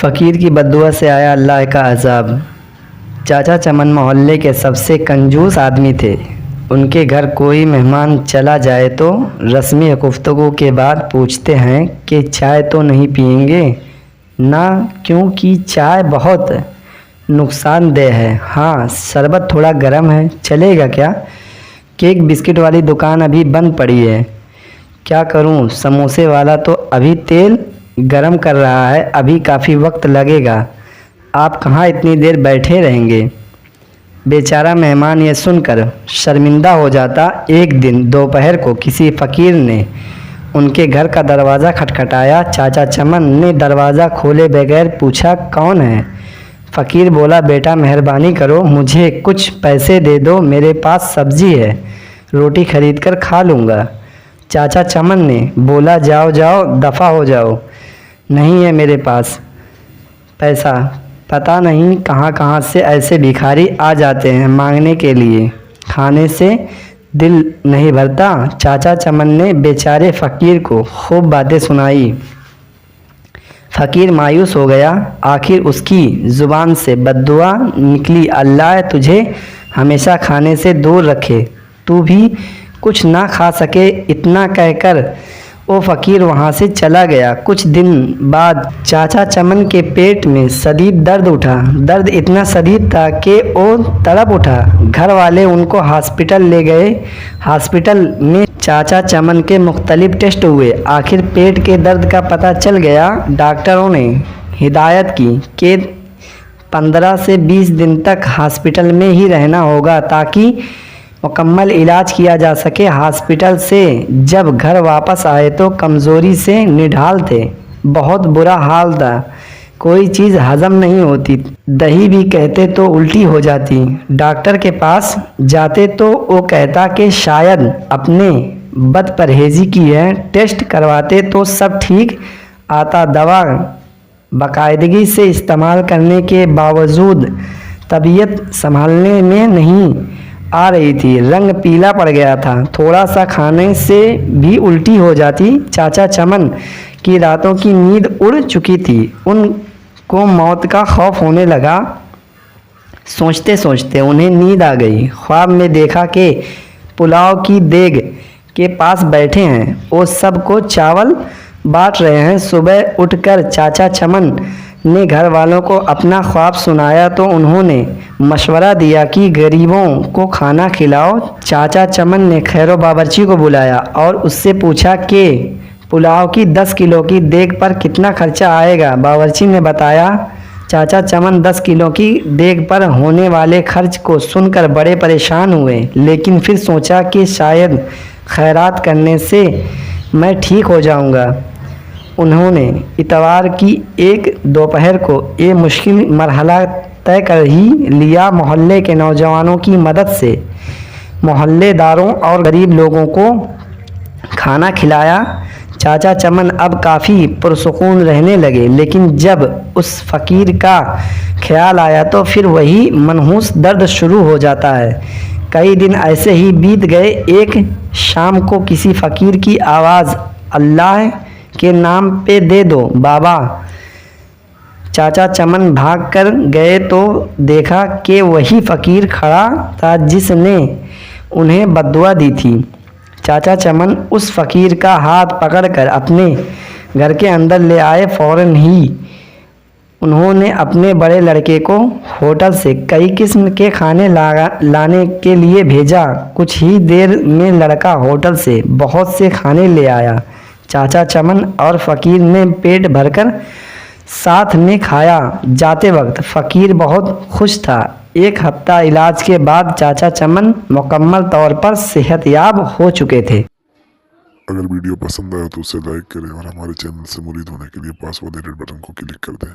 فقیر کی بددعا سے آیا اللہ کا عذاب۔ چاچا چمن محلے کے سب سے کنجوس آدمی تھے۔ ان کے گھر کوئی مہمان چلا جائے تو رسمی گفتگو کے بعد پوچھتے ہیں کہ چائے تو نہیں پئیں گے؟ نہ، کیونکہ چائے بہت نقصان دہ ہے۔ ہاں، شربت تھوڑا گرم ہے، چلے گا کیا؟ کیک بسکٹ والی دکان ابھی بند پڑی ہے۔ کیا کروں، سموسے والا تو ابھی تیل گرم کر رہا ہے، ابھی کافی وقت لگے گا۔ آپ کہاں اتنی دیر بیٹھے رہیں گے؟ بیچارہ مہمان یہ سن کر شرمندہ ہو جاتا۔ ایک دن دوپہر کو کسی فقیر نے ان کے گھر کا دروازہ کھٹکھٹایا۔ چاچا چمن نے دروازہ کھولے بغیر پوچھا، کون ہے؟ فقیر بولا، بیٹا مہربانی کرو، مجھے کچھ پیسے دے دو، میرے پاس سبزی ہے، روٹی خرید کر کھا لوں گا۔ چاچا چمن نے بولا، جاؤ جاؤ، دفع ہو جاؤ، نہیں ہے میرے پاس پیسہ۔ پتہ نہیں کہاں کہاں سے ایسے بھکاری آ جاتے ہیں مانگنے کے لیے، کھانے سے دل نہیں بھرتا۔ چاچا چمن نے بیچارے فقیر کو خوب باتیں سنائی۔ فقیر مایوس ہو گیا۔ آخر اس کی زبان سے بددعا نکلی، اللہ تجھے ہمیشہ کھانے سے دور رکھے، تو بھی کچھ نہ کھا سکے۔ اتنا کہہ کر وہ فقیر وہاں سے چلا گیا۔ کچھ دن بعد چاچا چمن کے پیٹ میں شدید درد اٹھا۔ درد اتنا شدید تھا کہ وہ تڑپ اٹھا۔ گھر والے ان کو ہاسپٹل لے گئے۔ ہاسپٹل میں چاچا چمن کے مختلف ٹیسٹ ہوئے۔ آخر پیٹ کے درد کا پتہ چل گیا۔ ڈاکٹروں نے ہدایت کی کہ 15 سے 20 دن تک ہاسپٹل میں ہی رہنا ہوگا تاکہ مکمل علاج کیا جا سکے۔ ہاسپٹل سے جب گھر واپس آئے تو کمزوری سے نڈھال تھے، بہت برا حال تھا، کوئی چیز ہضم نہیں ہوتی، دہی بھی کہتے تو الٹی ہو جاتی۔ ڈاکٹر کے پاس جاتے تو وہ کہتا کہ شاید اپنے بد پرہیزی کی ہے، ٹیسٹ کرواتے تو سب ٹھیک آتا، دوا باقاعدگی سے استعمال کرنے کے باوجود طبیعت سنبھلنے میں نہیں آ رہی تھی، رنگ پیلا پڑ گیا تھا، تھوڑا سا کھانے سے بھی الٹی ہو جاتی۔ چاچا چمن کی راتوں کی نیند اڑ چکی تھی، ان کو موت کا خوف ہونے لگا۔ سوچتے سوچتے انہیں نیند آ گئی۔ خواب میں دیکھا کہ پلاؤ کی دیگ کے پاس بیٹھے ہیں، وہ سب کو چاول بانٹ رہے ہیں۔ صبح اٹھ کر چاچا چمن نے گھر والوں کو اپنا خواب سنایا تو انہوں نے مشورہ دیا کہ غریبوں کو کھانا کھلاؤ۔ چاچا چمن نے خیر باورچی کو بلایا اور اس سے پوچھا کہ پلاؤ کی 10 کلو کی دیگ پر کتنا خرچہ آئے گا۔ باورچی نے بتایا۔ چاچا چمن 10 کلو کی دیگ پر ہونے والے خرچ کو سن کر بڑے پریشان ہوئے، لیکن پھر سوچا کہ شاید خیرات کرنے سے میں ٹھیک ہو جاؤں گا۔ انہوں نے اتوار کی ایک دوپہر کو یہ مشکل مرحلہ طے کر ہی لیا۔ محلے کے نوجوانوں کی مدد سے محلے داروں اور غریب لوگوں کو کھانا کھلایا۔ چاچا چمن اب کافی پرسکون رہنے لگے، لیکن جب اس فقیر کا خیال آیا تو پھر وہی منحوس درد شروع ہو جاتا ہے۔ کئی دن ایسے ہی بیت گئے۔ ایک شام کو کسی فقیر کی آواز، اللہ کے نام پہ دے دو بابا۔ چاچا چمن بھاگ کر گئے تو دیکھا کہ وہی فقیر کھڑا تھا جس نے انہیں بددعا دی تھی۔ چاچا چمن اس فقیر کا ہاتھ پکڑ کر اپنے گھر کے اندر لے آئے۔ فوراً ہی انہوں نے اپنے بڑے لڑکے کو ہوٹل سے کئی قسم کے کھانے لانے کے لیے بھیجا۔ کچھ ہی دیر میں لڑکا ہوٹل سے بہت سے کھانے لے آیا۔ چاچا چمن اور فقیر نے پیٹ بھر کر ساتھ میں کھایا۔ جاتے وقت فقیر بہت خوش تھا۔ ایک ہفتہ علاج کے بعد چاچا چمن مکمل طور پر صحت یاب ہو چکے تھے۔ اگر ویڈیو پسند آیا تو اسے لائک کریں اور ہمارے چینل سے مرید ہونے کے لیے پاس والے ریڈ بٹن کو کلک کر دیں۔